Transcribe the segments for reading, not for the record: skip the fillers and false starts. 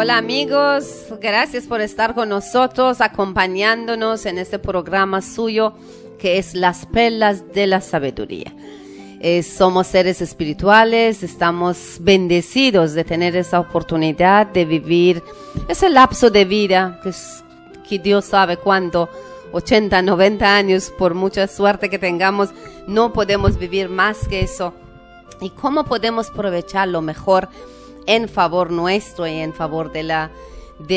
Hola amigos, gracias por estar con nosotros, acompañándonos en este programa suyo que es Las Perlas de la Sabiduría. Somos seres espirituales, estamos bendecidos de tener esa oportunidad de vivir ese lapso de vida que Dios sabe cuánto, 80, 90 años, por mucha suerte que tengamos, no podemos vivir más que eso. ¿Y cómo podemos aprovecharlo mejor en favor nuestro y en favor de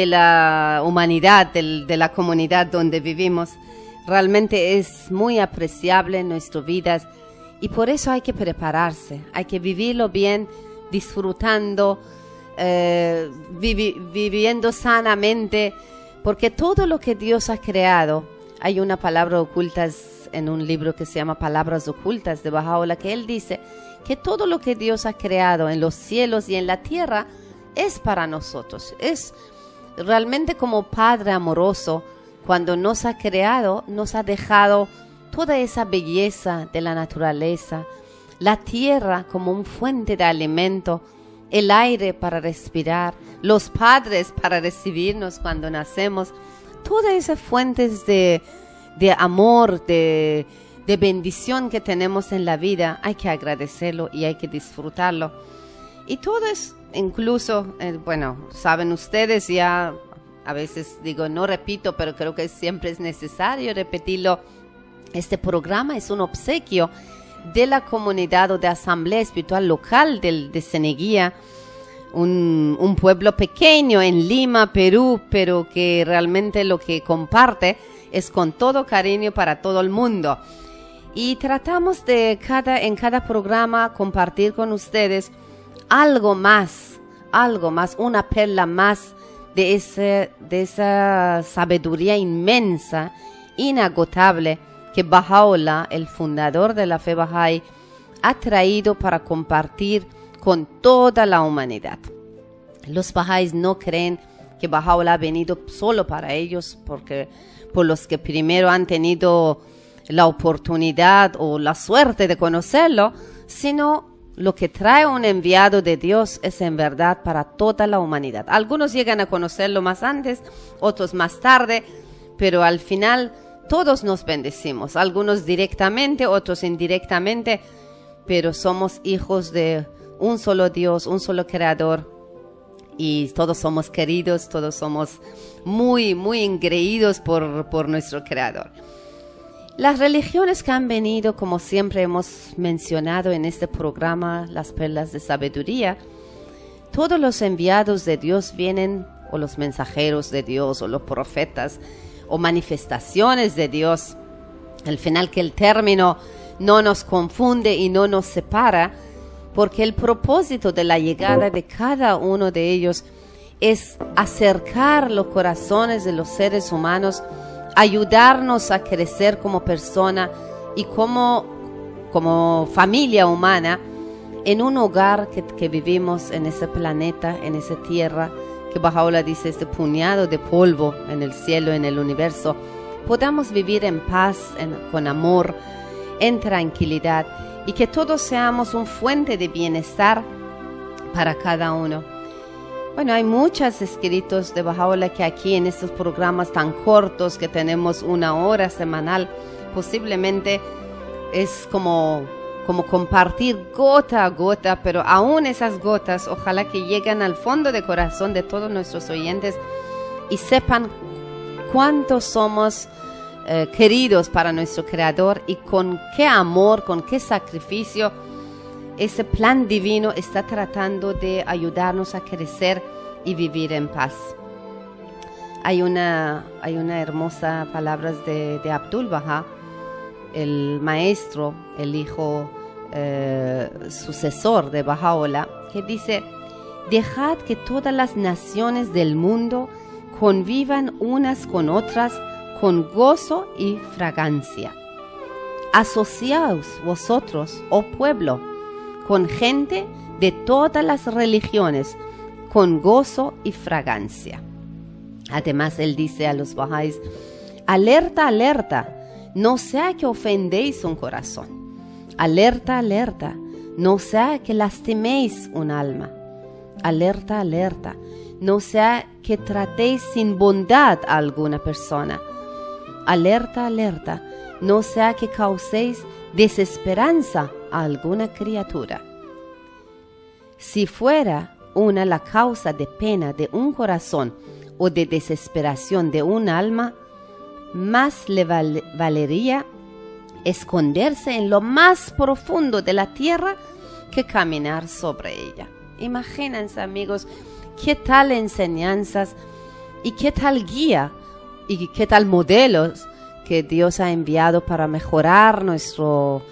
la humanidad, de la comunidad donde vivimos? Realmente es muy apreciable en nuestras vidas y por eso hay que prepararse, hay que vivirlo bien, disfrutando, viviendo sanamente, porque todo lo que Dios ha creado, hay una palabra oculta en un libro que se llama Palabras Ocultas de Baha'u'lláh, que él dice que todo lo que Dios ha creado en los cielos y en la tierra es para nosotros. Es realmente como Padre amoroso, cuando nos ha creado, nos ha dejado toda esa belleza de la naturaleza, la tierra como un fuente de alimento, el aire para respirar, los padres para recibirnos cuando nacemos, todas esas fuentes de amor, de bendición que tenemos en la vida, hay que agradecerlo y hay que disfrutarlo. Y todo es, incluso, saben ustedes, ya a veces digo, no repito, pero creo que siempre es necesario repetirlo. Este programa es un obsequio de la comunidad o de asamblea espiritual local de Ceneguía, un pueblo pequeño en Lima, Perú, pero que realmente lo que comparte es con todo cariño para todo el mundo. Y tratamos de en cada programa compartir con ustedes algo más, una perla más de esa sabiduría inmensa, inagotable, que Baha'u'lláh, el fundador de la fe Baha'i, ha traído para compartir con toda la humanidad. Los Baha'is no creen que Baha'u'lláh ha venido solo para ellos, porque por los que primero han tenido la oportunidad o la suerte de conocerlo, sino lo que trae un enviado de Dios es en verdad para toda la humanidad. Algunos llegan a conocerlo más antes, otros más tarde, pero al final todos nos bendecimos, algunos directamente, otros indirectamente, pero somos hijos de un solo Dios, un solo Creador, y todos somos queridos, todos somos muy, muy engreídos por nuestro Creador. Las religiones que han venido, como siempre hemos mencionado en este programa, Las Perlas de Sabiduría, todos los enviados de Dios vienen, o los mensajeros de Dios, o los profetas, o manifestaciones de Dios. Al final, que el término no nos confunde y no nos separa, porque el propósito de la llegada de cada uno de ellos es acercar los corazones de los seres humanos, ayudarnos a crecer como persona y como familia humana en un hogar que vivimos en ese planeta, en esa tierra, que Baha'u'lláh dice, este puñado de polvo en el cielo, en el universo, podamos vivir en paz, con amor, en tranquilidad, y que todos seamos una fuente de bienestar para cada uno. Bueno, hay muchos escritos de Baha'u'lláh que aquí en estos programas tan cortos que tenemos 1 hora semanal, posiblemente es como compartir gota a gota, pero aún esas gotas, ojalá que lleguen al fondo de corazón de todos nuestros oyentes y sepan cuánto somos queridos para nuestro Creador y con qué amor, con qué sacrificio ese plan divino está tratando de ayudarnos a crecer y vivir en paz. Hay una hermosa palabras de Abdul Baha, el maestro, el hijo sucesor de Baha'u'lláh, que dice: dejad que todas las naciones del mundo convivan unas con otras con gozo y fragancia. Asociaos vosotros, oh pueblo, con gente de todas las religiones, con gozo y fragancia. Además, él dice a los Bahá'ís: alerta, alerta, no sea que ofendéis un corazón. Alerta, alerta, no sea que lastiméis un alma. Alerta, alerta, no sea que tratéis sin bondad a alguna persona. Alerta, alerta, no sea que causéis desesperanza a alguna criatura. Si fuera una la causa de pena de un corazón o de desesperación de un alma, más le valería esconderse en lo más profundo de la tierra que caminar sobre ella. Imagínense, amigos, qué tal enseñanzas y qué tal guía y qué tal modelos que Dios ha enviado para mejorar nuestra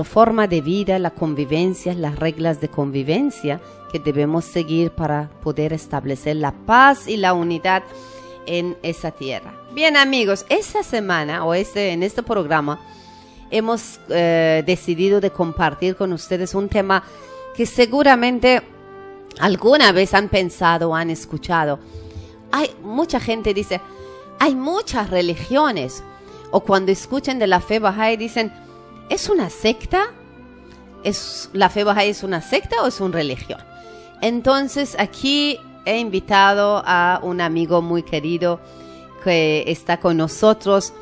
forma de vida, la convivencia, las reglas de convivencia que debemos seguir para poder establecer la paz y la unidad en esa tierra. Bien, amigos, esta semana o en este programa hemos decidido de compartir con ustedes un tema que seguramente alguna vez han pensado o han escuchado. Mucha gente dice, hay muchas religiones, o cuando escuchan de la fe Bahá'í dicen, ¿es una secta? ¿La fe Bahá'í es una secta o es una religión? Entonces aquí he invitado a un amigo muy querido que está con nosotros,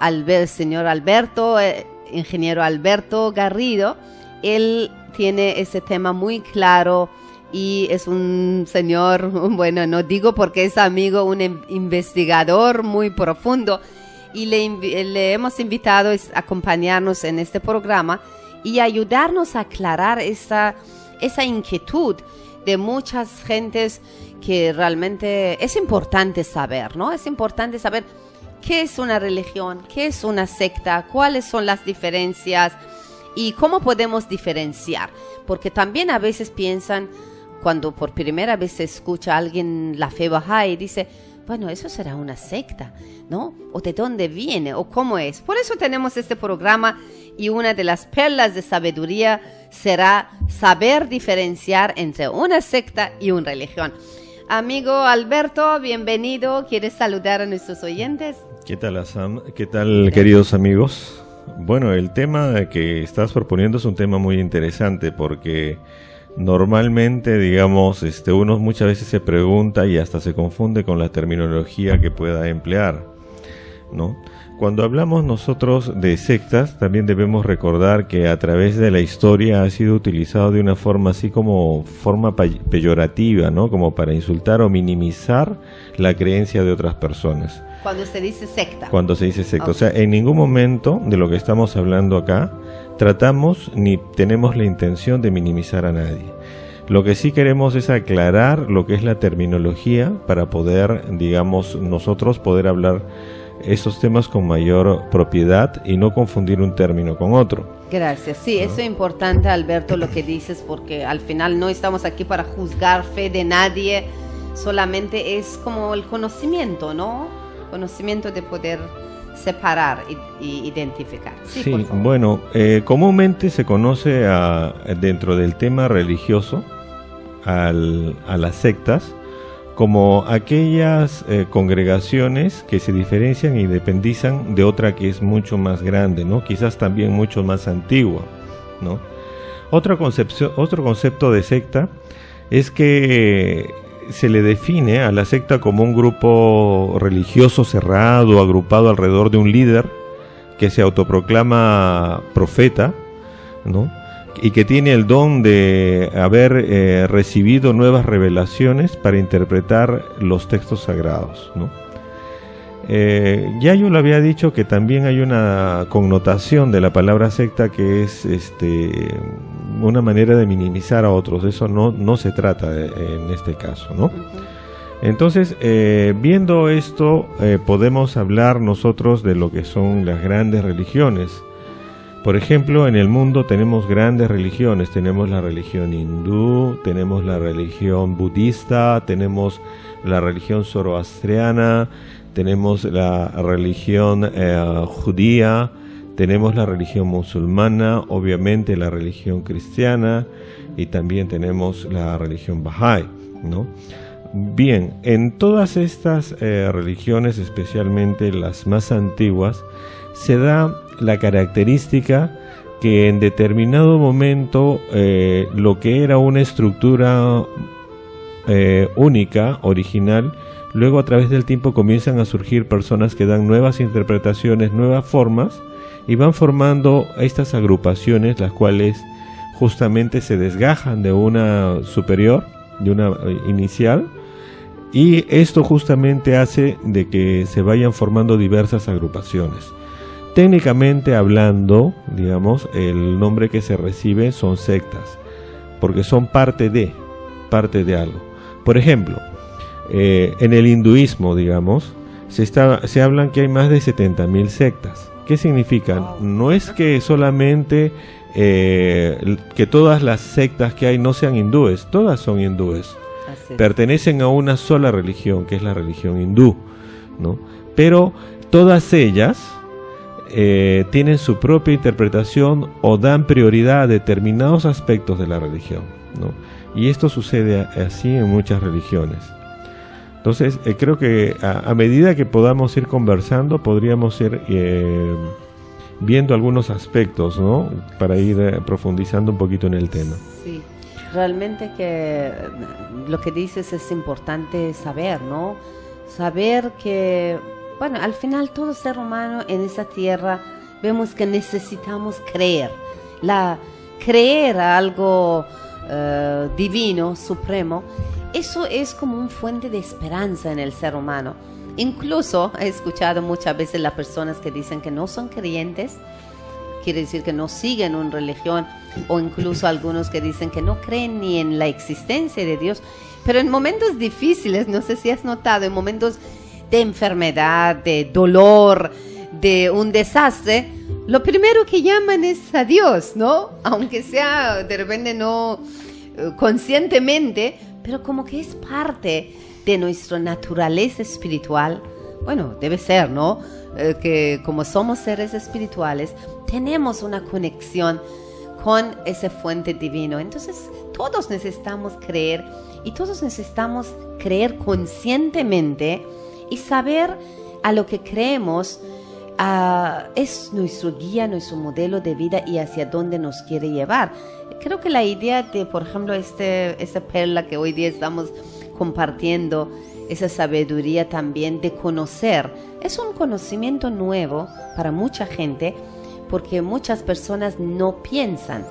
el señor Alberto, ingeniero Alberto Garrido. Él tiene ese tema muy claro y es un señor, bueno, no digo porque es amigo, un investigador muy profundo, y le hemos invitado a acompañarnos en este programa y ayudarnos a aclarar esa inquietud de muchas gentes que realmente es importante saber, ¿no? Es importante saber qué es una religión, qué es una secta, cuáles son las diferencias y cómo podemos diferenciar. Porque también a veces piensan, cuando por primera vez se escucha a alguien la fe Bahá'í, dice, bueno, eso será una secta, ¿no? ¿O de dónde viene? ¿O cómo es? Por eso tenemos este programa y una de las perlas de sabiduría será saber diferenciar entre una secta y una religión. Amigo Alberto, bienvenido. ¿Quieres saludar a nuestros oyentes? ¿Qué tal, Asam? ¿Qué tal, queridos amigos? Bueno, el tema que estás proponiendo es un tema muy interesante porque normalmente, digamos, uno muchas veces se pregunta y hasta se confunde con la terminología que pueda emplear, ¿no? Cuando hablamos nosotros de sectas, también debemos recordar que a través de la historia ha sido utilizado de una forma así como forma peyorativa, ¿no? Como para insultar o minimizar la creencia de otras personas. Cuando se dice secta. Cuando se dice secta. Okay. O sea, en ningún momento de lo que estamos hablando acá tratamos ni tenemos la intención de minimizar a nadie. Lo que sí queremos es aclarar lo que es la terminología para poder, digamos, nosotros poder hablar esos temas con mayor propiedad y no confundir un término con otro. Gracias. Sí, eso es importante, Alberto, lo que dices, porque al final no estamos aquí para juzgar fe de nadie, solamente es como el conocimiento, ¿no? Conocimiento de poder separar y identificar. Sí, bueno, comúnmente se conoce dentro del tema religioso a las sectas como aquellas congregaciones que se diferencian y independizan de otra que es mucho más grande, ¿no? Quizás también mucho más antigua, ¿no? Otro concepto de secta es que se le define a la secta como un grupo religioso cerrado, agrupado alrededor de un líder que se autoproclama profeta, ¿no? Y que tiene el don de haber recibido nuevas revelaciones para interpretar los textos sagrados, ¿no? Ya yo lo había dicho que también hay una connotación de la palabra secta que es una manera de minimizar a otros. Eso no se trata en este caso, ¿no? Entonces, viendo esto, podemos hablar nosotros de lo que son las grandes religiones. Por ejemplo, en el mundo tenemos grandes religiones, tenemos la religión hindú, tenemos la religión budista, tenemos la religión zoroastriana, tenemos la religión judía, tenemos la religión musulmana, obviamente la religión cristiana y también tenemos la religión Bahá'í, ¿no? Bien, en todas estas religiones, especialmente las más antiguas, se da la característica que en determinado momento lo que era una estructura única, original. Luego, a través del tiempo, comienzan a surgir personas que dan nuevas interpretaciones, nuevas formas, y van formando estas agrupaciones, las cuales justamente se desgajan de una superior, de una inicial, y esto justamente hace de que se vayan formando diversas agrupaciones. Técnicamente hablando, digamos, el nombre que se recibe son sectas, porque son parte de algo. Por ejemplo, en el hinduismo, digamos, se hablan que hay más de 70.000 sectas. ¿Qué significan? No es que solamente que todas las sectas que hay no sean hindúes, todas son hindúes. Pertenecen a una sola religión, que es la religión hindú, ¿no? Pero todas ellas tienen su propia interpretación o dan prioridad a determinados aspectos de la religión, ¿no? Y esto sucede así en muchas religiones. Entonces, creo que a medida que podamos ir conversando, podríamos ir viendo algunos aspectos, ¿no? Para ir profundizando un poquito en el tema. Sí, realmente que lo que dices es importante saber, ¿no? Saber que, bueno, al final todo ser humano en esta tierra vemos que necesitamos creer. Creer a algo divino, supremo, eso es como una fuente de esperanza en el ser humano. Incluso he escuchado muchas veces las personas que dicen que no son creyentes, quiere decir que no siguen una religión, o incluso algunos que dicen que no creen ni en la existencia de Dios, pero en momentos difíciles, no sé si has notado, en momentos de enfermedad, de dolor, de un desastre, lo primero que llaman es a Dios, ¿no? Aunque sea de repente no conscientemente, pero como que es parte de nuestra naturaleza espiritual. Bueno, debe ser, ¿no? Que como somos seres espirituales, tenemos una conexión con esa fuente divina. Entonces, todos necesitamos creer, y todos necesitamos creer conscientemente y saber a lo que creemos es nuestro guía, nuestro modelo de vida y hacia dónde nos quiere llevar. Creo que la idea de, por ejemplo, esa perla que hoy día estamos compartiendo, esa sabiduría también de conocer, es un conocimiento nuevo para mucha gente, porque muchas personas no piensan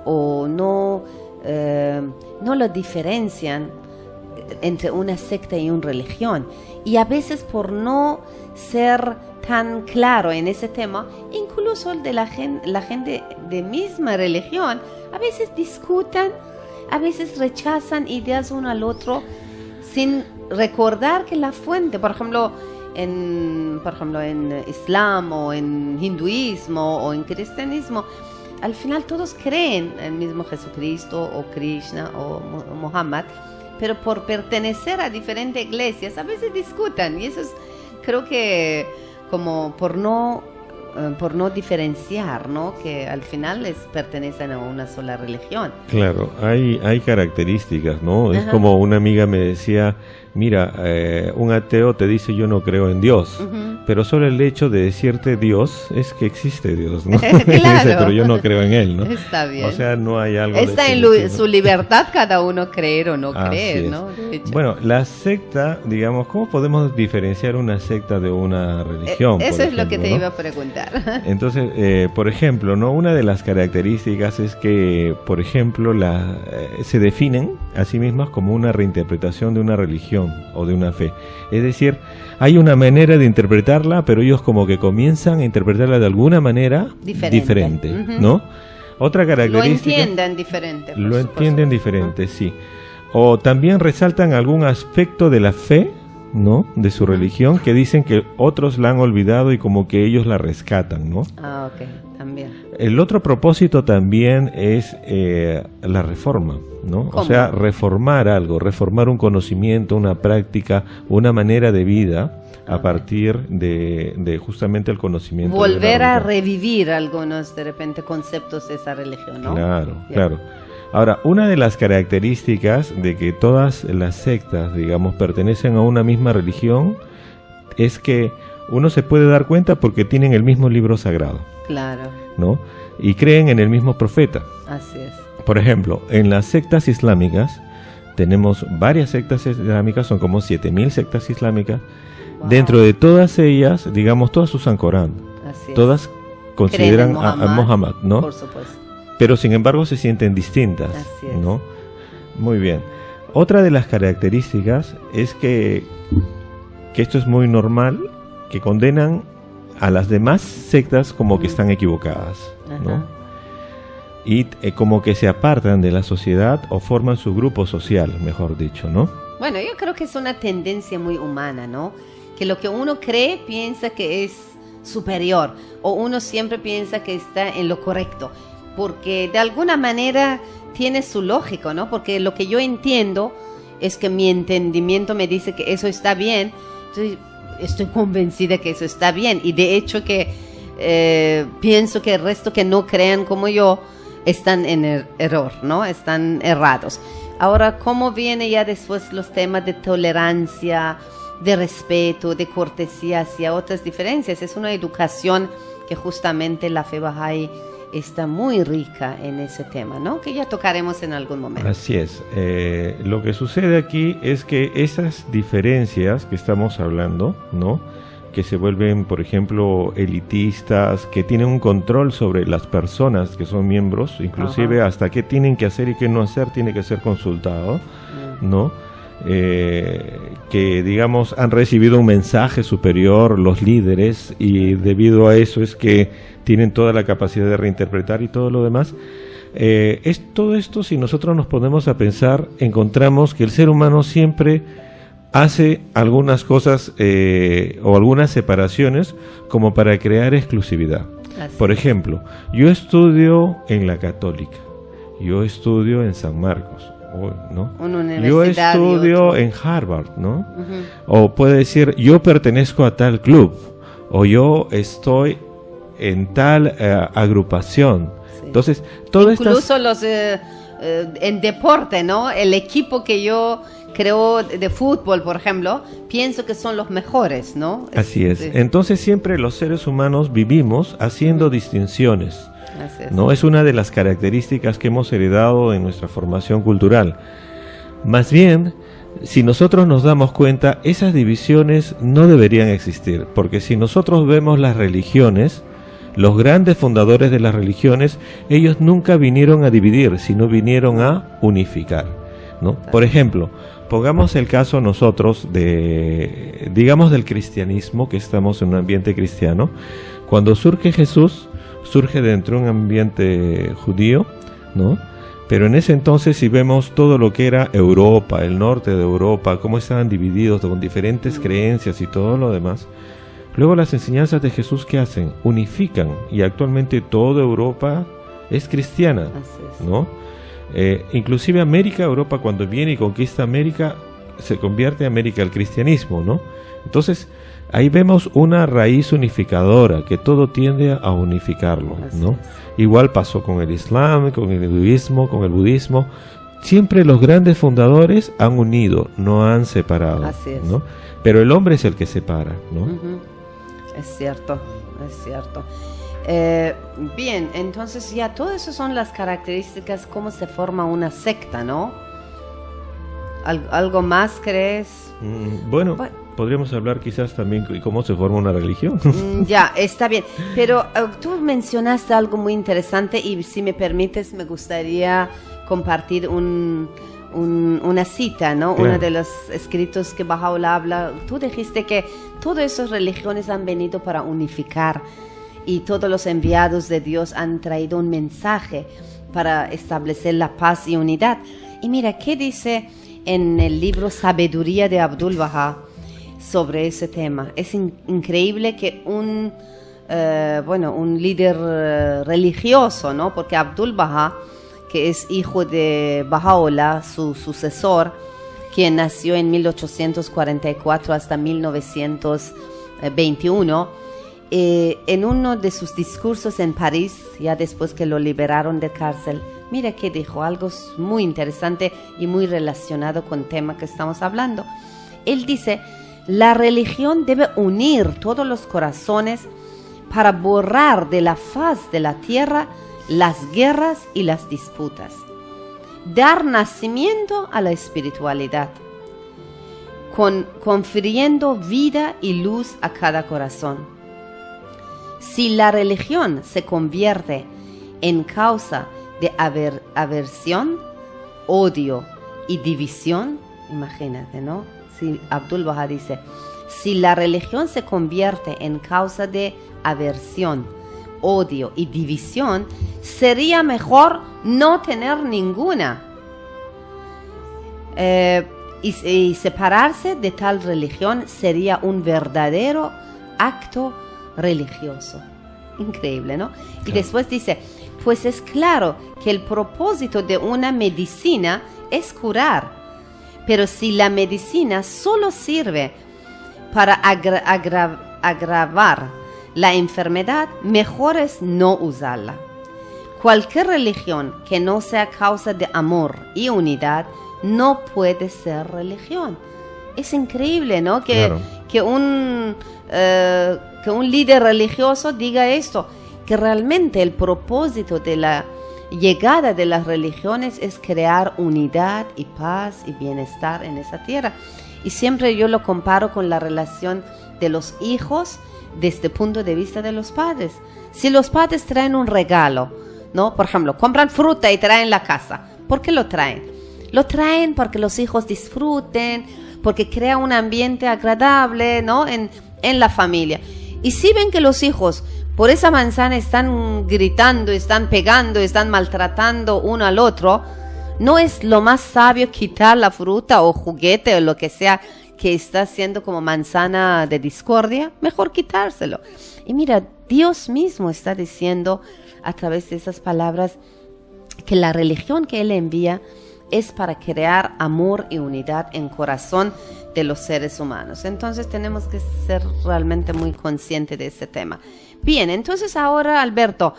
o no lo diferencian entre una secta y una religión, y a veces por no ser tan claro en ese tema, incluso de la gente de misma religión, a veces discutan, a veces rechazan ideas uno al otro sin recordar que la fuente, por ejemplo en Islam o en hinduismo o en cristianismo, al final todos creen en el mismo Jesucristo o Krishna o Muhammad, pero por pertenecer a diferentes iglesias a veces discutan, y eso es, creo que como por no diferenciar, ¿no? Que al final pertenecen a una sola religión. Claro, hay características, ¿no? Ajá. Es como una amiga me decía, mira, un ateo te dice yo no creo en Dios, pero solo el hecho de decirte Dios es que existe Dios, ¿no? Claro. Dice, pero yo no creo en él, ¿no? Está bien. O sea, no hay algo. Está en su libertad cada uno creer o no creer, ¿no? Bueno, la secta, digamos, ¿cómo podemos diferenciar una secta de una religión? Eso es lo que te iba a preguntar. Entonces, por ejemplo, ¿no? Una de las características es que, por ejemplo, se definen a sí mismas como una reinterpretación de una religión o de una fe. Es decir, hay una manera de interpretarla, pero ellos como que comienzan a interpretarla de alguna manera diferente, ¿no? Otra característica... Lo entienden diferente. Lo entienden diferente, sí. O también resaltan algún aspecto de la fe, ¿no? De su religión, que dicen que otros la han olvidado y como que ellos la rescatan, ¿no? Ah, ok, también. El otro propósito también es la reforma, ¿no? ¿Cómo? O sea, reformar algo, reformar un conocimiento, una práctica, una manera de vida a partir de justamente el conocimiento. Volver a revivir algunos, de repente, conceptos de esa religión, ¿no? Claro, claro. Ahora, una de las características de que todas las sectas, digamos, pertenecen a una misma religión es que uno se puede dar cuenta porque tienen el mismo libro sagrado. Claro. ¿No? Y creen en el mismo profeta. Así es. Por ejemplo, en las sectas islámicas tenemos varias sectas islámicas, son como 7000 sectas islámicas. Wow. Dentro de todas ellas, digamos, todas usan Corán. Así es. Todas consideran a Muhammad, ¿no? Por supuesto. Pero sin embargo se sienten distintas, Así es. ¿no? Muy bien. Otra de las características es que esto es muy normal, que condenan a las demás sectas como que están equivocadas, ¿no? Ajá. Y como que se apartan de la sociedad o forman su grupo social, mejor dicho, ¿no? Bueno, yo creo que es una tendencia muy humana, ¿no? Que lo que uno cree piensa que es superior, o uno siempre piensa que está en lo correcto, porque de alguna manera tiene su lógico, ¿no? Porque lo que yo entiendo es que mi entendimiento me dice que eso está bien, entonces estoy convencida que eso está bien, y de hecho que pienso que el resto que no crean como yo están en error, ¿no? Están errados. Ahora, ¿cómo viene ya después los temas de tolerancia, de respeto, de cortesía hacia otras diferencias? Es una educación que justamente la fe Bahá'í está muy rica en ese tema, ¿no? Que ya tocaremos en algún momento. Así es. Lo que sucede aquí es que esas diferencias que estamos hablando, ¿no? Que se vuelven, por ejemplo, elitistas, que tienen un control sobre las personas que son miembros, inclusive hasta qué tienen que hacer y qué no hacer tiene que ser consultado, ¿no? Que digamos han recibido un mensaje superior los líderes y debido a eso es que tienen toda la capacidad de reinterpretar y todo lo demás. Es todo esto, si nosotros nos ponemos a pensar, encontramos que el ser humano siempre hace algunas cosas o algunas separaciones como para crear exclusividad. Por ejemplo, yo estudio en la Católica, yo estudio en San Marcos, ¿no? Yo estudio en Harvard, ¿no? O puede decir, yo pertenezco a tal club, o yo estoy en tal agrupación. Sí. Entonces, todo incluso los en deporte, ¿no? El equipo que yo creo de fútbol, por ejemplo, pienso que son los mejores, ¿no? Así es. Entonces siempre los seres humanos vivimos haciendo distinciones. ¿No? Es una de las características que hemos heredado en nuestra formación cultural. Más bien, si nosotros nos damos cuenta, esas divisiones no deberían existir, porque si nosotros vemos las religiones, los grandes fundadores de las religiones, ellos nunca vinieron a dividir, sino vinieron a unificar, ¿no? Por ejemplo, pongamos el caso nosotros de, digamos, del cristianismo, que estamos en un ambiente cristiano. Cuando surge Jesús, surge dentro de un ambiente judío, ¿no? Pero en ese entonces, si vemos todo lo que era Europa, el norte de Europa, cómo estaban divididos con diferentes creencias y todo lo demás, luego las enseñanzas de Jesús, ¿qué hacen? Unifican, y actualmente toda Europa es cristiana, ¿no? Inclusive Europa, cuando viene y conquista América, se convierte América al cristianismo, ¿no? Entonces, ahí vemos una raíz unificadora, que todo tiende a unificarlo, ¿no? Igual pasó con el Islam, con el hinduismo, con el budismo. Siempre los grandes fundadores han unido, no han separado, ¿no? Pero el hombre es el que separa, ¿no? Es cierto, es cierto. Bien, entonces ya todas esas son las características, cómo se forma una secta, ¿no? ¿Algo más crees? Bueno, podríamos hablar quizás también de cómo se forma una religión. Ya, está bien. Pero tú mencionaste algo muy interesante y si me permites me gustaría compartir una cita, ¿no? Claro. Uno de los escritos que Bahá'u'lláh habla. Tú dijiste que todas esas religiones han venido para unificar y todos los enviados de Dios han traído un mensaje para establecer la paz y unidad. Y mira, ¿qué dice en el libro Sabiduría de Abdul Bahá sobre ese tema? Es increíble que un líder religioso, ¿no? Porque Abdul Bahá, que es hijo de Bahá'u'lláh, su sucesor, quien nació en 1844 hasta 1921, en uno de sus discursos en París, ya después que lo liberaron de cárcel, mira que dijo algo muy interesante y muy relacionado con el tema que estamos hablando. Él dice, la religión debe unir todos los corazones para borrar de la faz de la tierra las guerras y las disputas. dar nacimiento a la espiritualidad, confiriendo vida y luz a cada corazón. Si la religión se convierte en causa de aversión, odio y división, imagínate, ¿no? Si Abdul Baha dice, si la religión se convierte en causa de aversión, odio y división, sería mejor no tener ninguna. Y separarse de tal religión sería un verdadero acto religioso. Increíble, ¿no? Claro. Y después dice, pues es claro que el propósito de una medicina es curar, pero si la medicina solo sirve para agravar la enfermedad, mejor es no usarla. Cualquier religión que no sea causa de amor y unidad no puede ser religión. Es increíble, ¿no? Que un líder religioso diga esto, que realmente el propósito de la llegada de las religiones es crear unidad y paz y bienestar en esa tierra. Y siempre yo lo comparo con la relación de los hijos desde el punto de vista de los padres. Si los padres traen un regalo, ¿no? Por ejemplo, compran fruta y traen la casa. ¿Por qué lo traen? Lo traen porque los hijos disfruten, porque crea un ambiente agradable, ¿no? en la familia. Y si ven que los hijos por esa manzana están gritando, están pegando, están maltratando uno al otro, ¿no es lo más sabio quitar la fruta o juguete o lo que sea que está siendo como manzana de discordia? Mejor quitárselo. Y mira, Dios mismo está diciendo a través de esas palabras que la religión que Él envía es para crear amor y unidad en corazón de los seres humanos. Entonces tenemos que ser realmente muy conscientes de ese tema. Bien, entonces ahora, Alberto,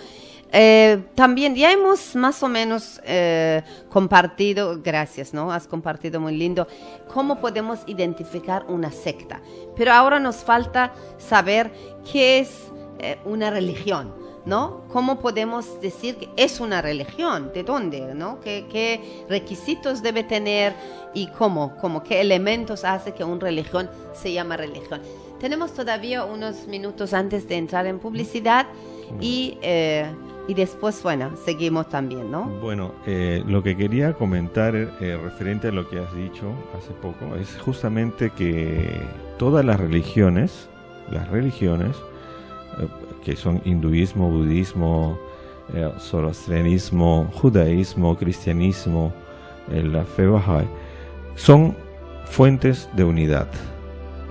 también ya hemos más o menos compartido, gracias, ¿no? Has compartido muy lindo, cómo podemos identificar una secta. Pero ahora nos falta saber qué es una religión, ¿no? ¿Cómo podemos decir que es una religión? ¿De dónde? ¿No? ¿Qué requisitos debe tener? ¿Y qué elementos hace que una religión se llama religión? Tenemos todavía unos minutos antes de entrar en publicidad y después, bueno, seguimos también, ¿no? Bueno, lo que quería comentar referente a lo que has dicho hace poco es justamente que todas las religiones que son hinduismo, budismo, zoroastrianismo, judaísmo, cristianismo, la fe Bahá'í, son fuentes de unidad.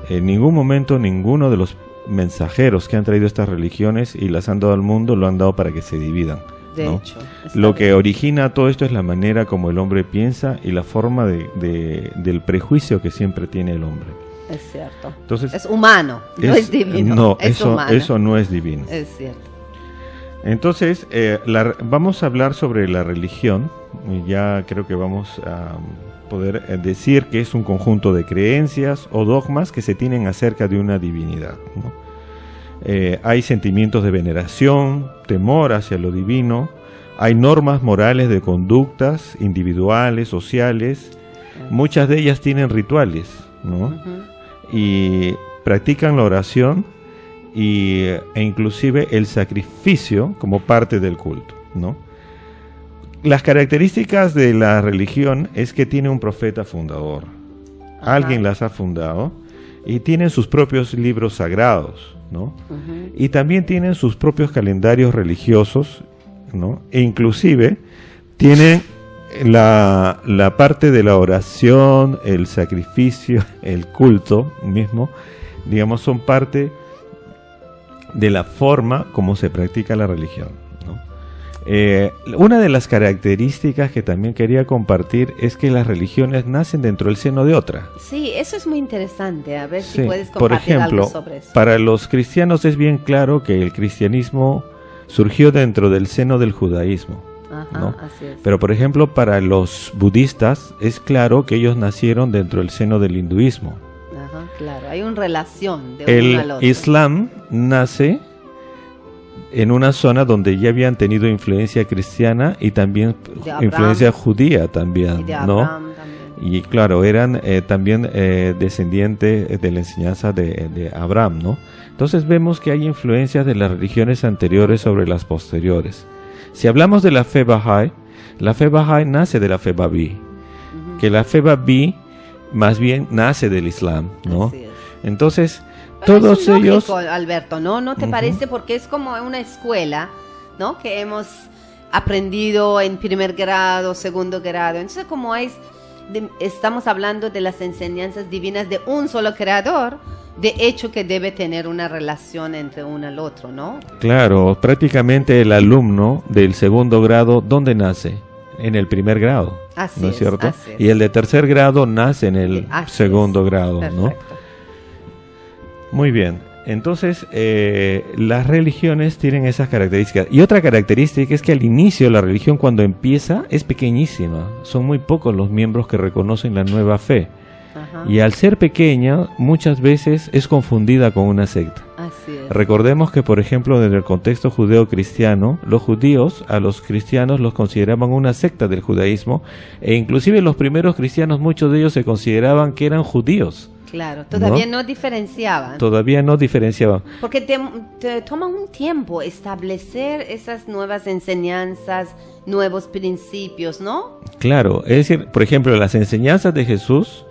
En ningún momento ninguno de los mensajeros que han traído estas religiones y las han dado al mundo lo han dado para que se dividan. De hecho, lo que origina todo esto es la manera como el hombre piensa y la forma del prejuicio que siempre tiene el hombre. Es cierto. Entonces, es humano, no es divino. No, es eso no es divino. Es cierto. Entonces, vamos a hablar sobre la religión. Ya creo que vamos a poder decir que es un conjunto de creencias o dogmas que se tienen acerca de una divinidad, ¿no? Hay sentimientos de veneración, temor hacia lo divino, hay normas morales de conductas individuales, sociales, muchas de ellas tienen rituales, ¿no? Y practican la oración e inclusive el sacrificio como parte del culto, ¿no? Las características de la religión es que tiene un profeta fundador. Alguien las ha fundado y tienen sus propios libros sagrados, ¿no? Y también tienen sus propios calendarios religiosos, ¿no? E inclusive tienen la parte de la oración, el sacrificio, el culto mismo, digamos, son parte de la forma como se practica la religión, ¿no? Una de las características que también quería compartir es que las religiones nacen dentro del seno de otra. Sí, eso es muy interesante, a ver si puedes compartir por ejemplo, algo sobre eso. Para los cristianos es bien claro que el cristianismo surgió dentro del seno del judaísmo. Ajá, ¿no? Así es. Pero por ejemplo para los budistas es claro que ellos nacieron dentro del seno del hinduismo. Ajá, claro, hay una relación de uno al otro. El Islam nace en una zona donde ya habían tenido influencia cristiana y también influencia judía también, y de ¿no? Abraham también. Y claro, eran también descendientes de la enseñanza de Abraham, ¿no? Entonces vemos que hay influencias de las religiones anteriores sobre las posteriores. Si hablamos de la fe Bahá'í nace de la fe Babí, que la fe Babí más bien nace del Islam, ¿no? Así es. Entonces, Pero todos es lógico, ellos... Alberto, ¿no te parece? Porque es como una escuela, ¿no? Que hemos aprendido en primer grado, segundo grado. Entonces, como estamos hablando de las enseñanzas divinas de un solo creador, de hecho que debe tener una relación entre uno al otro, ¿no? Claro, prácticamente el alumno del segundo grado, ¿dónde nace? En el primer grado, Así ¿no es cierto? así es. Y el de tercer grado nace en el segundo grado, ¿no? Perfecto. Muy bien. Entonces, las religiones tienen esas características. Y otra característica es que al inicio la religión cuando empieza es pequeñísima. Son muy pocos los miembros que reconocen la nueva fe. Ajá. Y al ser pequeña, muchas veces es confundida con una secta. Así es. Recordemos que, por ejemplo, desde el contexto judeo-cristiano, los judíos a los cristianos los consideraban una secta del judaísmo, e inclusive los primeros cristianos, muchos de ellos se consideraban que eran judíos. Claro, todavía no diferenciaban. Todavía no diferenciaban. Porque te toma un tiempo establecer esas nuevas enseñanzas, nuevos principios, ¿no? Claro, es decir, por ejemplo, las enseñanzas de Jesús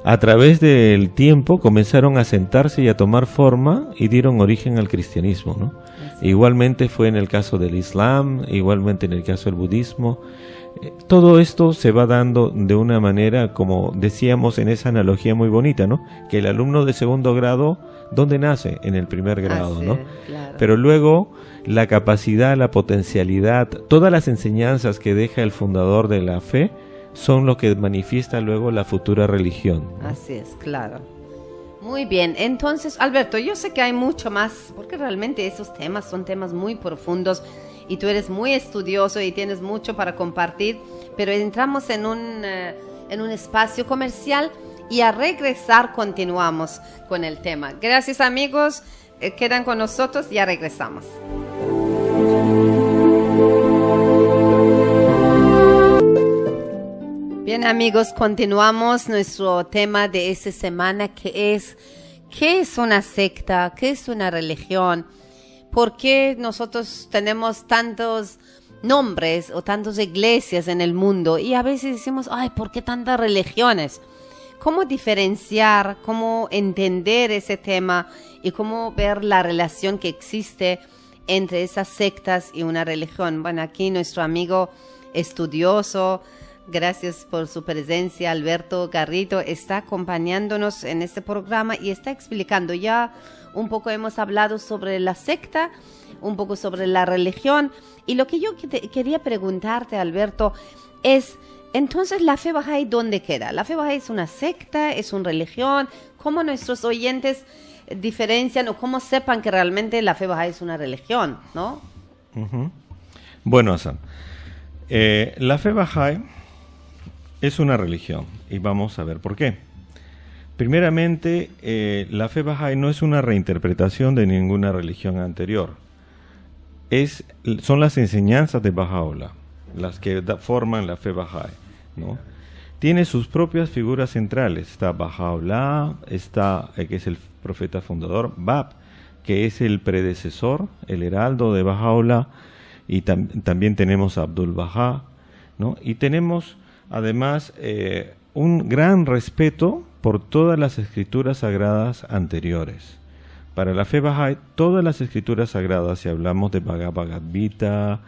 a través del tiempo comenzaron a sentarse y a tomar forma y dieron origen al cristianismo, ¿no? Igualmente fue en el caso del Islam, igualmente en el caso del budismo. Todo esto se va dando de una manera, como decíamos en esa analogía muy bonita, ¿no? Que el alumno de segundo grado, ¿dónde nace? En el primer grado, ¿no? Claro. Pero luego la capacidad, la potencialidad, todas las enseñanzas que deja el fundador de la fe son lo que manifiesta luego la futura religión, ¿no? Así es, claro. Muy bien, entonces, Alberto, yo sé que hay mucho más, porque realmente esos temas son temas muy profundos y tú eres muy estudioso y tienes mucho para compartir, pero entramos en un espacio comercial y a regresar continuamos con el tema. Gracias, amigos, quedan con nosotros, ya regresamos. Bien, amigos, continuamos nuestro tema de esta semana, que es ¿qué es una secta? ¿Qué es una religión? ¿Por qué nosotros tenemos tantos nombres o tantas iglesias en el mundo? Y a veces decimos, ay, ¿por qué tantas religiones? ¿Cómo diferenciar, cómo entender ese tema y cómo ver la relación que existe entre esas sectas y una religión? Bueno, aquí nuestro amigo estudioso, gracias por su presencia, Alberto Garrido, está acompañándonos en este programa y está explicando. Ya un poco hemos hablado sobre la secta, un poco sobre la religión, y lo que yo quería preguntarte, Alberto, es, entonces, ¿la fe Bahá'í dónde queda? ¿La fe Bahá'í es una secta, es una religión? ¿Cómo nuestros oyentes diferencian o cómo sepan que realmente la fe Bahá'í es una religión, no? Bueno, Hassan, la fe Bahá'í es una religión y vamos a ver por qué. Primeramente, la fe Bahá'í no es una reinterpretación de ninguna religión anterior. Son las enseñanzas de Baha'u'lláh las que forman la fe Bahá'í, ¿no? Tiene sus propias figuras centrales. Está Baha'u'lláh, está que es el profeta fundador, Bab, que es el predecesor, el heraldo de Baha'u'lláh, y también tenemos a Abdul Bahá, ¿no? Y tenemos además un gran respeto por todas las escrituras sagradas anteriores. Para la fe Bahá'í, todas las escrituras sagradas, si hablamos de Bhagavad Gita,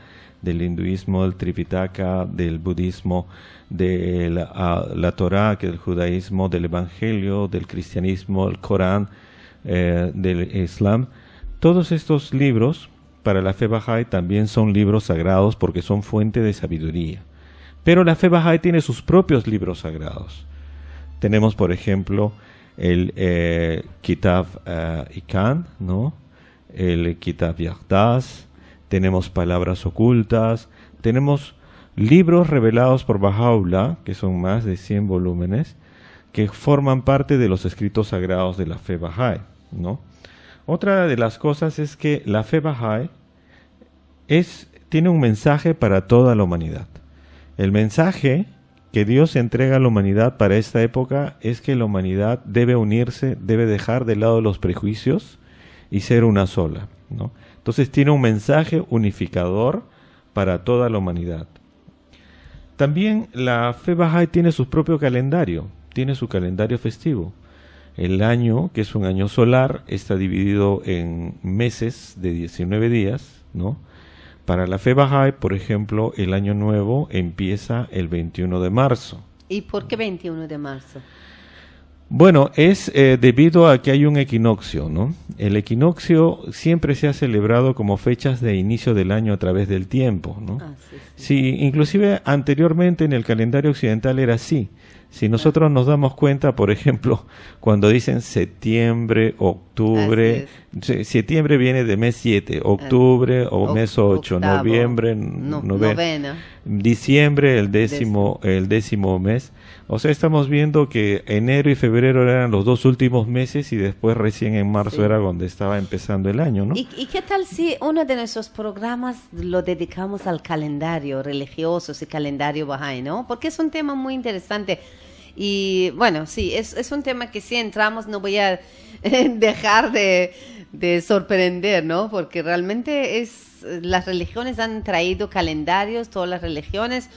del hinduismo, del Tripitaka, del budismo, de la Torá, que es el judaísmo, del evangelio, del cristianismo, el Corán, del Islam, todos estos libros para la fe Bahá'í también son libros sagrados porque son fuente de sabiduría. Pero la fe Bahá'í tiene sus propios libros sagrados. Tenemos, por ejemplo, el Kitab Iqan, ¿no? El Kitab Yaqtas, tenemos palabras ocultas, tenemos libros revelados por Baha'u'lláh, que son más de 100 volúmenes, que forman parte de los escritos sagrados de la fe Bahá'í, ¿no? Otra de las cosas es que la fe Bahá'í tiene un mensaje para toda la humanidad. El mensaje que Dios entrega a la humanidad para esta época es que la humanidad debe unirse, debe dejar de lado los prejuicios y ser una sola, ¿no? Entonces tiene un mensaje unificador para toda la humanidad. También la fe Bahá'í tiene su propio calendario, tiene su calendario festivo. El año, que es un año solar, está dividido en meses de 19 días, ¿no? Para la fe Bahá'í, por ejemplo, el año nuevo empieza el 21 de marzo. ¿Y por qué 21 de marzo? Bueno, es debido a que hay un equinoccio, ¿no? El equinoccio siempre se ha celebrado como fechas de inicio del año a través del tiempo, ¿no? Sí, inclusive anteriormente en el calendario occidental era así. Si nosotros nos damos cuenta, por ejemplo, cuando dicen septiembre, octubre, septiembre viene de mes 7, octubre o mes 8, octavo, noviembre, novena, diciembre el décimo mes. O sea, estamos viendo que enero y febrero eran los dos últimos meses y después recién en marzo era donde estaba empezando el año, ¿no? ¿Y qué tal si uno de nuestros programas lo dedicamos al calendario religioso, ese calendario Bahá'í, ¿no? Porque es un tema muy interesante. Y bueno, sí, es un tema que si entramos no voy a dejar de sorprender, ¿no? Porque realmente las religiones han traído calendarios, todas las religiones,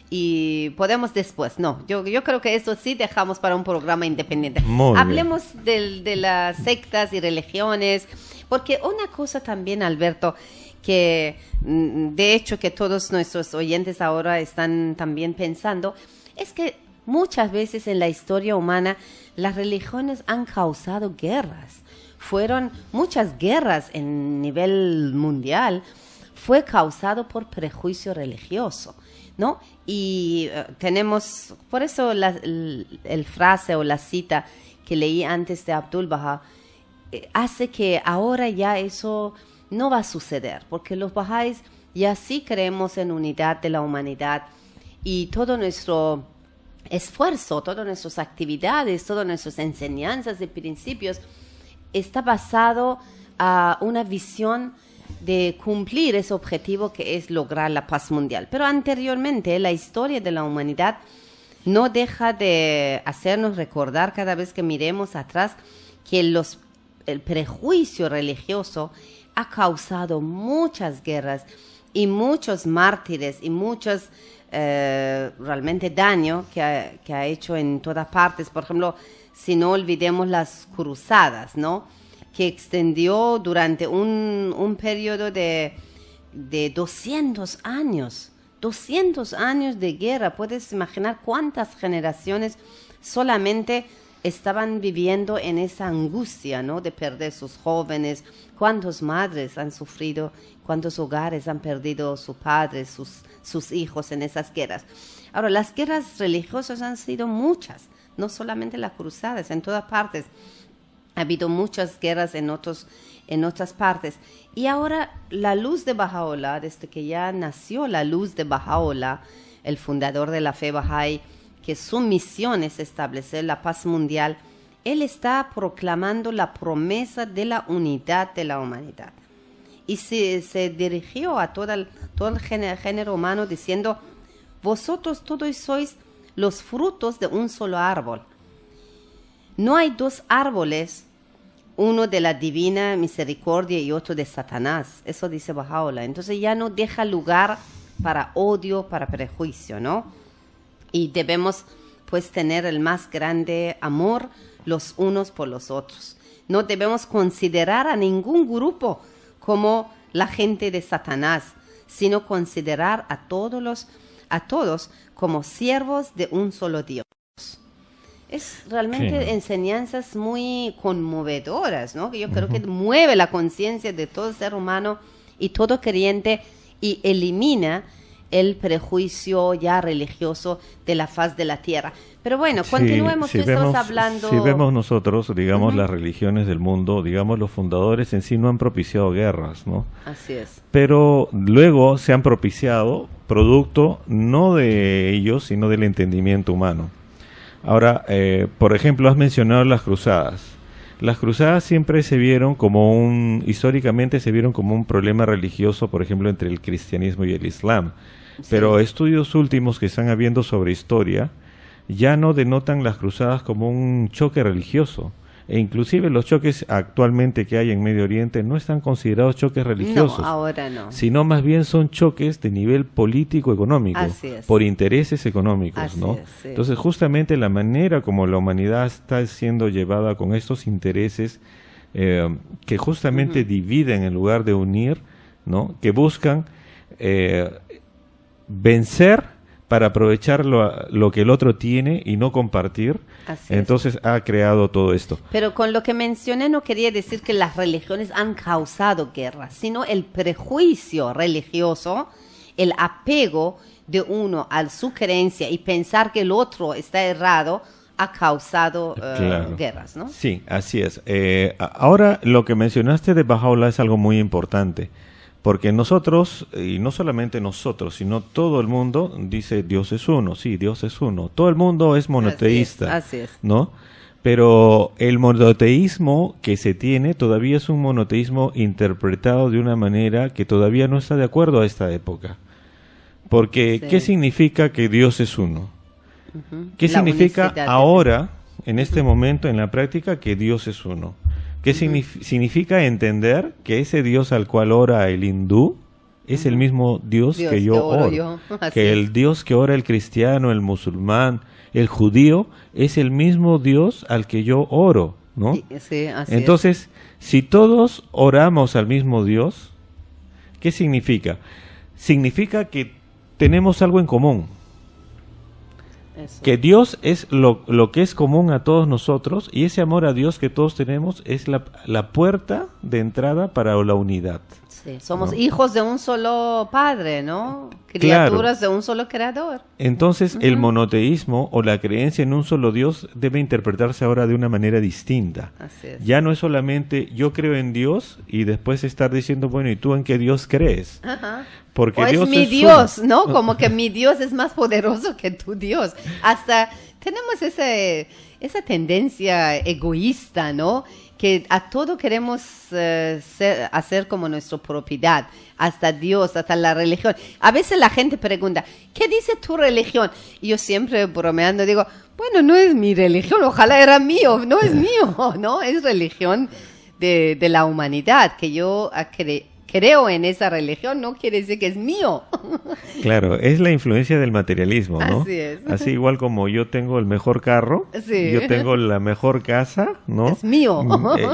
y podemos después, no, yo creo que eso sí dejamos para un programa independiente. Hablemos de las sectas y religiones, porque una cosa también, Alberto, que de hecho que todos nuestros oyentes ahora están también pensando, es que muchas veces en la historia humana las religiones han causado guerras. Fueron muchas guerras en nivel mundial, fue causado por prejuicio religioso, ¿no? Y tenemos, por eso el frase o la cita que leí antes de Abdul Baha hace que ahora ya eso no va a suceder, porque los Bahá'ís ya sí creemos en unidad de la humanidad y todo nuestro esfuerzo, todas nuestras actividades, todas nuestras enseñanzas y principios está basado a una visión de cumplir ese objetivo que es lograr la paz mundial. Pero anteriormente la historia de la humanidad no deja de hacernos recordar cada vez que miremos atrás que el prejuicio religioso ha causado muchas guerras y muchos mártires y muchos realmente daño que ha hecho en todas partes. Por ejemplo, si no olvidemos las cruzadas, ¿no? Que extendió durante un periodo de 200 años. 200 años de guerra. Puedes imaginar cuántas generaciones solamente estaban viviendo en esa angustia, ¿no? De perder sus jóvenes. Cuántas madres han sufrido, cuántos hogares han perdido sus padres, sus hijos en esas guerras. Ahora, las guerras religiosas han sido muchas, no solamente las cruzadas, en todas partes. Ha habido muchas guerras en otras partes. Y ahora la luz de Baha'u'lláh, desde que ya nació la luz de Baha'u'lláh, el fundador de la fe Bahá'í, que su misión es establecer la paz mundial, él está proclamando la promesa de la unidad de la humanidad. Y se dirigió a todo el género humano diciendo, vosotros todos sois los frutos de un solo árbol. No hay dos árboles, uno de la divina misericordia y otro de Satanás. Eso dice Baha'u'lláh. Entonces ya no deja lugar para odio, para prejuicio, ¿no? Y debemos pues tener el más grande amor los unos por los otros. No debemos considerar a ningún grupo como la gente de Satanás, sino considerar a todos como siervos de un solo Dios. Es realmente enseñanzas muy conmovedoras, ¿no? Que yo creo que mueve la conciencia de todo ser humano y todo creyente y elimina el prejuicio ya religioso de la faz de la tierra. Pero bueno, continuemos, estamos hablando... Si vemos nosotros, digamos, las religiones del mundo, digamos, los fundadores en sí no han propiciado guerras, ¿no? Así es. Pero luego se han propiciado producto no de ellos, sino del entendimiento humano. Ahora, por ejemplo, has mencionado las cruzadas. las cruzadas siempre históricamente se vieron como un problema religioso, por ejemplo, entre el cristianismo y el islam. Sí. Pero estudios últimos que están habiendo sobre historia ya no denotan las cruzadas como un choque religioso. E inclusive los choques actualmente que hay en Medio Oriente no están considerados choques religiosos. No, ahora no. Sino más bien son choques de nivel político-económico, Así es. por intereses económicos, Así ¿no? es, sí. Entonces, justamente la manera como la humanidad está siendo llevada con estos intereses que justamente dividen en lugar de unir, ¿no? Que buscan vencer para aprovechar lo que el otro tiene y no compartir. Así es. Entonces ha creado todo esto. Pero con lo que mencioné no quería decir que las religiones han causado guerras, sino el prejuicio religioso, el apego de uno a su creencia y pensar que el otro está errado, ha causado Claro. guerras, ¿no? Sí, así es. Ahora, lo que mencionaste de Bahá'u'lláh es algo muy importante, porque nosotros, y no solamente nosotros, sino todo el mundo dice Dios es uno, sí, Dios es uno. Todo el mundo es monoteísta, Así es. ¿no? Pero el monoteísmo que se tiene todavía es un monoteísmo interpretado de una manera que todavía no está de acuerdo a esta época. Porque, Sí. ¿qué significa que Dios es uno? Ujú. ¿Qué La significa unicidad de- ahora, en este momento, en la práctica, que Dios es uno? ¿Qué significa entender que ese Dios al cual ora el hindú es el mismo Dios que yo oro? Así Que es. el Dios que ora el cristiano, el musulmán, el judío, es el mismo Dios al que yo oro, ¿no? Sí, así Entonces, si todos oramos al mismo Dios, ¿qué significa? Significa que tenemos algo en común. es. Eso. Que Dios es lo que es común a todos nosotros, y ese amor a Dios que todos tenemos es la puerta de entrada para la unidad. Sí, somos ¿no? hijos de un solo padre, ¿no? Claro. Criaturas de un solo creador. Entonces, el monoteísmo o la creencia en un solo Dios debe interpretarse ahora de una manera distinta. Así es. Ya no es solamente yo creo en Dios y después estar diciendo, bueno, ¿y tú en qué Dios crees? Ajá. Porque O es Dios mi es Dios, uno. ¿no? Como que mi Dios es más poderoso que tu Dios. Hasta tenemos esa tendencia egoísta, ¿no? Que a todo queremos hacer como nuestra propiedad. Hasta Dios, hasta la religión. A veces la gente pregunta, ¿qué dice tu religión? Y yo siempre bromeando digo, bueno, no es mi religión, ojalá era mío, no es mío, ¿no? Es religión de la humanidad, que yo creo en esa religión, no quiere decir que es mío. Claro, es la influencia del materialismo, ¿no? Así es. Así igual como yo tengo el mejor carro, Sí. yo tengo la mejor casa, ¿no? Es mío.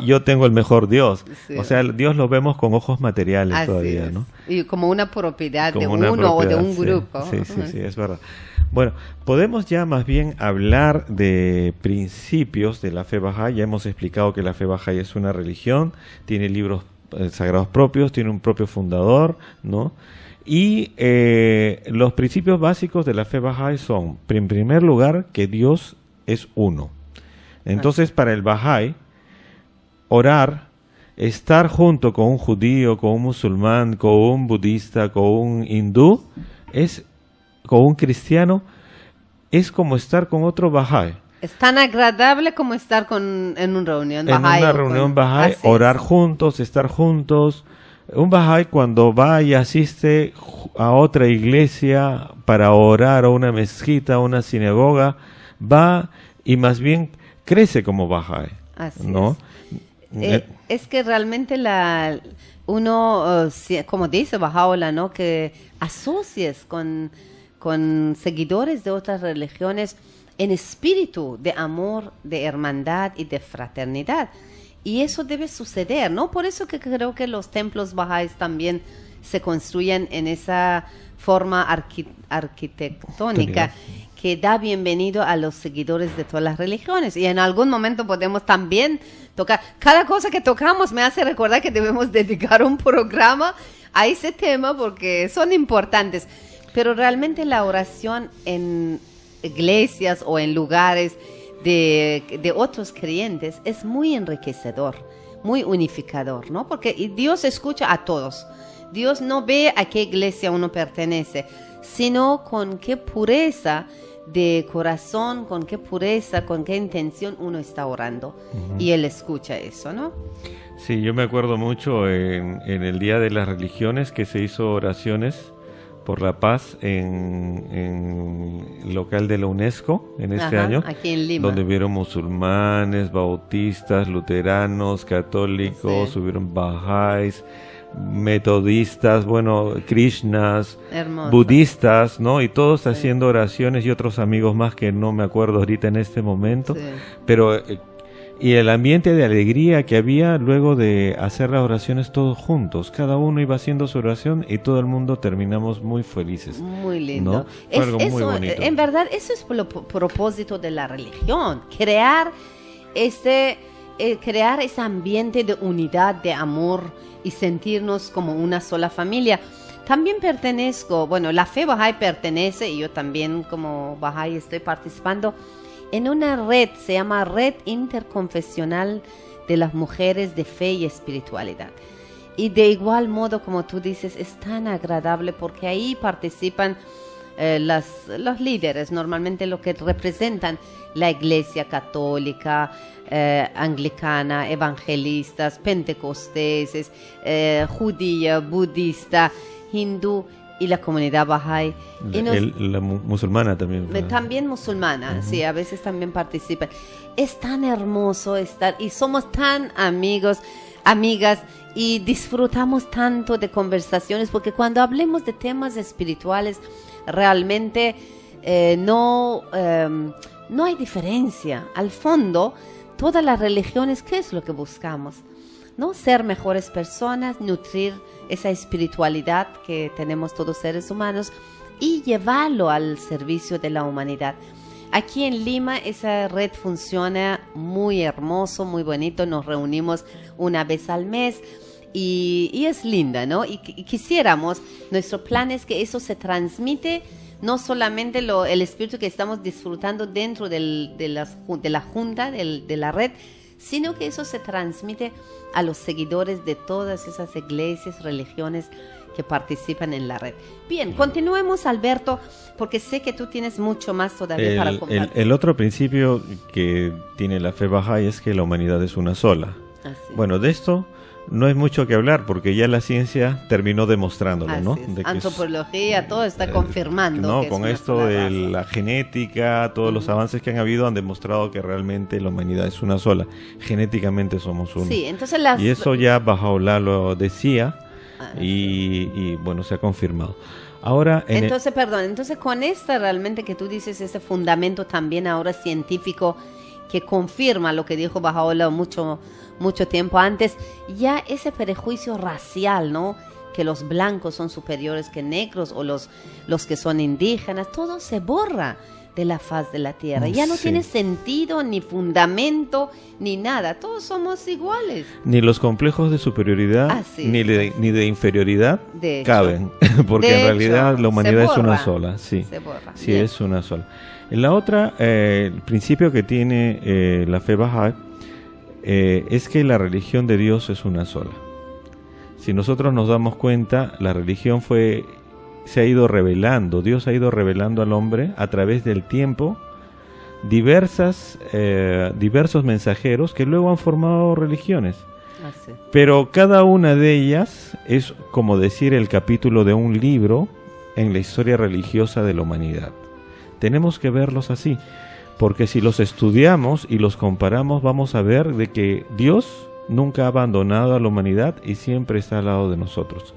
Yo tengo el mejor Dios. Sí. O sea, Dios lo vemos con ojos materiales Así todavía, es. ¿no? Y como una propiedad de Como una uno o de propiedad, un sí. grupo. Sí, es verdad. Bueno, podemos ya más bien hablar de principios de la fe Bahá'í. Ya hemos explicado que la fe Bahá'í es una religión, tiene libros sagrados propios, tiene un propio fundador, ¿no? Y los principios básicos de la fe Bahá'í son, en primer lugar, que Dios es uno. Entonces, para el Bahá'í, orar, estar junto con un judío, con un musulmán, con un budista, con un hindú, con un cristiano, es como estar con otro Bahá'í. Es tan agradable como estar en una reunión En Bahá'í. una reunión Bahá'í, Así es. orar juntos, estar juntos. Un Bahá'í cuando va y asiste a otra iglesia para orar, a una mezquita, a una sinagoga, va y más bien crece como Bahá'í, Así ¿no? es que realmente uno, como dice Bahá'u'lláh, ¿no? Que asocies con seguidores de otras religiones en espíritu de amor, de hermandad y de fraternidad. Y eso debe suceder, ¿no? Por eso que creo que los templos bahá'ís también se construyen en esa forma arquitectónica que da bienvenido a los seguidores de todas las religiones. Y en algún momento podemos también tocar. Cada cosa que tocamos me hace recordar que debemos dedicar un programa a ese tema porque son importantes. Pero realmente la oración en iglesias o en lugares de otros creyentes es muy enriquecedor, muy unificador, ¿no? Porque Dios escucha a todos. Dios no ve a qué iglesia uno pertenece, sino con qué pureza de corazón, con qué pureza, con qué intención uno está orando. Y Él escucha eso, ¿no? Sí, yo me acuerdo mucho en el Día de las Religiones que se hizo oraciones por la paz en el local de la UNESCO en este año, aquí en Lima, donde hubieron musulmanes, bautistas, luteranos, católicos, hubieron bahá'ís, metodistas, bueno, krishnas, budistas, ¿no? Y todos haciendo oraciones y otros amigos más que no me acuerdo ahorita en este momento, pero y el ambiente de alegría que había luego de hacer las oraciones todos juntos, cada uno iba haciendo su oración y todo el mundo terminamos muy felices. Muy lindo. ¿No? Fue algo muy bonito. En verdad, eso es el propósito de la religión, crear ese ambiente de unidad, de amor y sentirnos como una sola familia. También pertenezco, bueno, la fe Bahá'í pertenece y yo también como Bahá'í estoy participando en una red, se llama Red Interconfesional de las Mujeres de Fe y Espiritualidad. Y de igual modo, como tú dices, es tan agradable porque ahí participan los líderes, normalmente lo que representan la Iglesia Católica, anglicana, evangelistas, pentecosteses, judía, budista, hindú, y la comunidad Bahá'í. La musulmana también. También musulmana, sí, a veces también participan. Es tan hermoso estar, y somos tan amigos, amigas, y disfrutamos tanto de conversaciones, porque cuando hablemos de temas espirituales, realmente no hay diferencia. Al fondo, todas las religiones, ¿qué es lo que buscamos? ¿No? Ser mejores personas, nutrir esa espiritualidad que tenemos todos seres humanos y llevarlo al servicio de la humanidad. Aquí en Lima esa red funciona muy hermoso, muy bonito, nos reunimos una vez al mes y es linda, ¿no? Y quisiéramos, nuestro plan es que eso se transmite, no solamente el espíritu que estamos disfrutando dentro de la junta, de la red, sino que eso se transmite a los seguidores de todas esas iglesias, religiones que participan en la red. Bien, continuemos, Alberto, porque sé que tú tienes mucho más todavía para compartir. El otro principio que tiene la fe Bahá'í es que la humanidad es una sola. Bueno, de esto no hay mucho que hablar porque ya la ciencia terminó demostrándolo, ¿no? De antropología, todo está confirmando. No, con esto de la genética, todos los avances que han habido han demostrado que realmente la humanidad es una sola. Genéticamente somos uno. Sí, entonces y eso ya Bahá'u'lláh lo decía y bueno, se ha confirmado. Ahora, entonces con esta realmente que tú dices, ese fundamento también ahora científico que confirma lo que dijo Bahá'u'lláh mucho tiempo antes, ya ese prejuicio racial, ¿no? Que los blancos son superiores que negros o los que son indígenas, todo se borra de la faz de la tierra. Ya no tiene sentido, ni fundamento, ni nada. Todos somos iguales. Ni los complejos de superioridad, ni de inferioridad caben, porque en realidad la humanidad es una sola. Sí, se borra. Sí, es una sola. En la otra, el principio que tiene la fe Bahá'í es que la religión de Dios es una sola. Si nosotros nos damos cuenta, la religión se ha ido revelando, Dios ha ido revelando al hombre a través del tiempo diversos mensajeros que luego han formado religiones. Pero cada una de ellas es como decir el capítulo de un libro en la historia religiosa de la humanidad. Tenemos que verlos así, porque si los estudiamos y los comparamos vamos a ver de que Dios nunca ha abandonado a la humanidad y siempre está al lado de nosotros.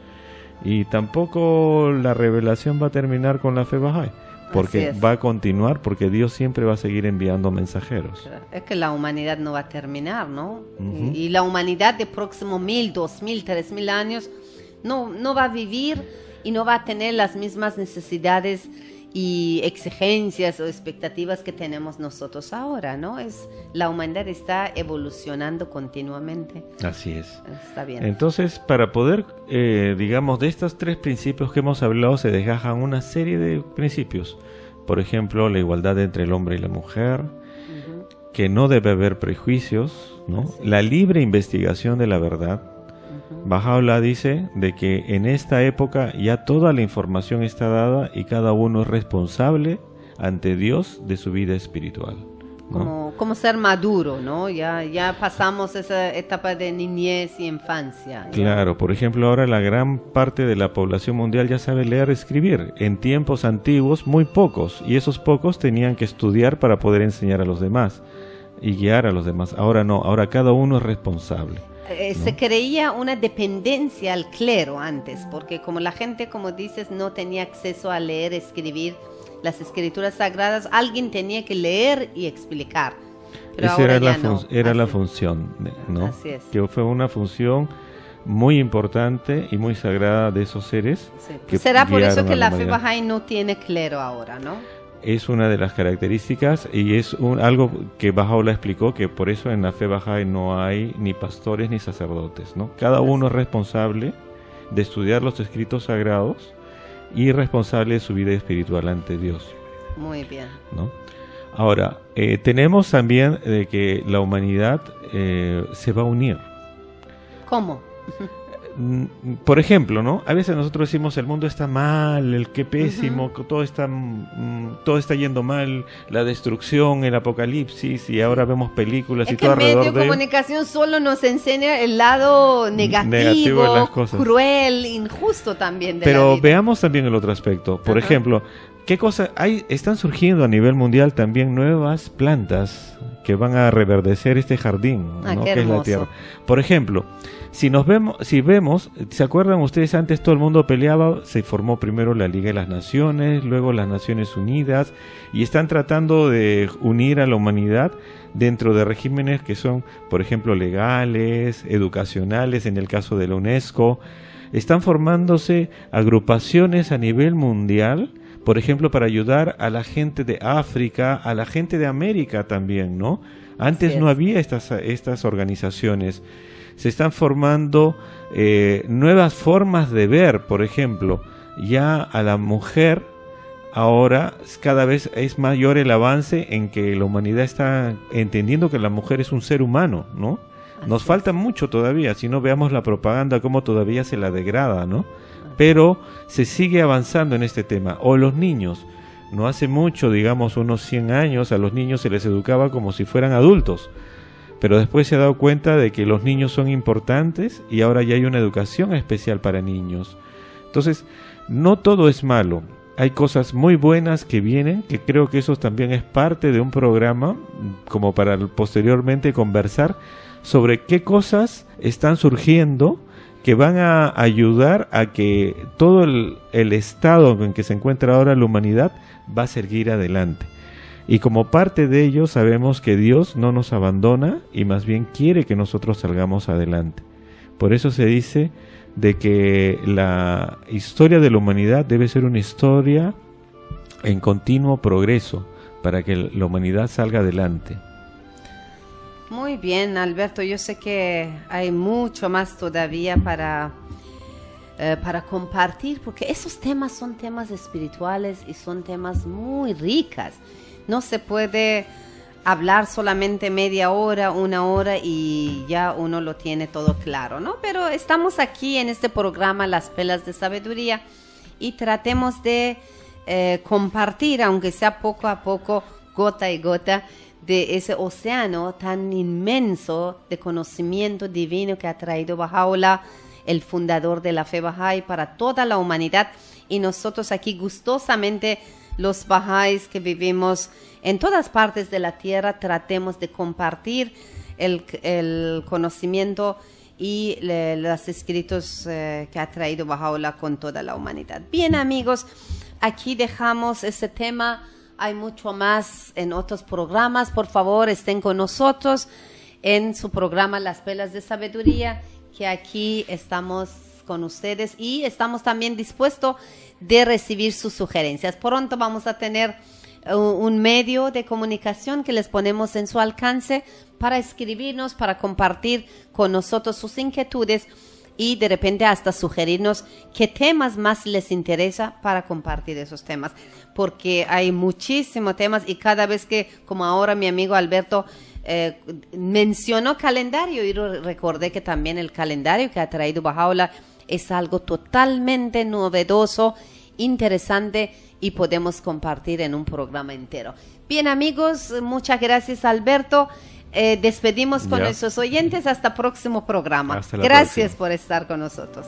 Y tampoco la revelación va a terminar con la fe Bahá'í, porque va a continuar, porque Dios siempre va a seguir enviando mensajeros. Es que la humanidad no va a terminar, ¿no? Y la humanidad de próximos 1000, 2000, 3000 años no va a vivir y no va a tener las mismas necesidades y exigencias o expectativas que tenemos nosotros ahora, ¿no? La humanidad está evolucionando continuamente. Así es. Está bien. Entonces, para poder, digamos, de estos 3 principios que hemos hablado, se desgajan una serie de principios. Por ejemplo, la igualdad entre el hombre y la mujer, que no debe haber prejuicios, ¿no? La libre investigación de la verdad. Bahá'u'lláh dice de que en esta época ya toda la información está dada y cada uno es responsable ante Dios de su vida espiritual, ¿no? Como ser maduro, ¿no? Ya pasamos esa etapa de niñez y infancia. Claro, por ejemplo, ahora la gran parte de la población mundial ya sabe leer y escribir. En tiempos antiguos, muy pocos, y esos pocos tenían que estudiar para poder enseñar a los demás y guiar a los demás. Ahora no, ahora cada uno es responsable. ¿No? Se creía una dependencia al clero antes, porque como la gente, como dices, no tenía acceso a leer, escribir las escrituras sagradas, alguien tenía que leer y explicar. Pero esa ahora era la función, ¿no? Así es. Que fue una función muy importante y muy sagrada de esos seres. Sí. Que Será por eso guiaron que a la fe humanidad. Bahá'í no tiene clero ahora, ¿no? Es una de las características y es algo que Baha'u'lláh explicó, que por eso en la fe Bahá'í no hay ni pastores ni sacerdotes, ¿no? Cada uno es responsable de estudiar los escritos sagrados y responsable de su vida espiritual ante Dios, Muy bien. ¿no? Ahora, tenemos también de que la humanidad se va a unir. ¿Cómo? Por ejemplo, ¿no? A veces nosotros decimos el mundo está mal, el qué pésimo, todo está yendo mal, la destrucción, el apocalipsis, y ahora vemos películas y Es que todo el medio alrededor de de comunicación solo nos enseña el lado negativo de las cosas. cruel, injusto también de la Pero vida. veamos también el otro aspecto. Por Ajá. ejemplo, ¿qué cosa hay? Están surgiendo a nivel mundial también nuevas plantas que van a reverdecer este jardín, Ah, ¿no? qué Que es la hermoso. tierra. Por ejemplo, si vemos, ¿se acuerdan ustedes? Antes todo el mundo peleaba, se formó primero la Liga de las Naciones, luego las Naciones Unidas, y están tratando de unir a la humanidad dentro de regímenes que son, por ejemplo, legales, educacionales, en el caso de la UNESCO. Están formándose agrupaciones a nivel mundial, por ejemplo, para ayudar a la gente de África, a la gente de América también, ¿no? Antes Así no es. había estas organizaciones. Se están formando nuevas formas de ver, por ejemplo, ya a la mujer ahora cada vez es mayor el avance en que la humanidad está entendiendo que la mujer es un ser humano, ¿no? Nos Así falta mucho todavía, si no veamos la propaganda cómo todavía se la degrada, ¿no? Pero se sigue avanzando en este tema. O los niños, no hace mucho, digamos unos 100 años, a los niños se les educaba como si fueran adultos. Pero después se ha dado cuenta de que los niños son importantes y ahora ya hay una educación especial para niños. Entonces, no todo es malo. Hay cosas muy buenas que vienen, que creo que eso también es parte de un programa, como para posteriormente conversar sobre qué cosas están surgiendo que van a ayudar a que todo el estado en que se encuentra ahora la humanidad va a seguir adelante. Y como parte de ello sabemos que Dios no nos abandona y más bien quiere que nosotros salgamos adelante. Por eso se dice de que la historia de la humanidad debe ser una historia en continuo progreso para que la humanidad salga adelante. Muy bien, Alberto. Yo sé que hay mucho más todavía para compartir, porque esos temas son temas espirituales y son temas muy ricas. No se puede hablar solamente media hora, una hora y ya uno lo tiene todo claro, ¿no? Pero estamos aquí en este programa Las Pelas de Sabiduría y tratemos de compartir, aunque sea poco a poco, gota y gota, de ese océano tan inmenso de conocimiento divino que ha traído Baha'u'lláh, el fundador de la fe Bahá'í, para toda la humanidad. Y nosotros aquí gustosamente, los Bahá'ís que vivimos en todas partes de la tierra, tratemos de compartir el conocimiento y los escritos que ha traído Baha'u'lláh con toda la humanidad. Bien, amigos, aquí dejamos ese tema. Hay mucho más en otros programas. Por favor, estén con nosotros en su programa Las Pelas de Sabiduría, que aquí estamos con ustedes y estamos también dispuestos de recibir sus sugerencias. Pronto vamos a tener un medio de comunicación que les ponemos en su alcance para escribirnos, para compartir con nosotros sus inquietudes y de repente hasta sugerirnos qué temas más les interesa para compartir esos temas, porque hay muchísimos temas y cada vez que, como ahora mi amigo Alberto mencionó calendario, y recordé que también el calendario que ha traído Baha'u'lláh es algo totalmente novedoso interesante y podemos compartir en un programa entero. Bien, amigos, muchas gracias, Alberto. Despedimos con nuestros oyentes hasta próximo programa. Hasta la Gracias próxima. por estar con nosotros.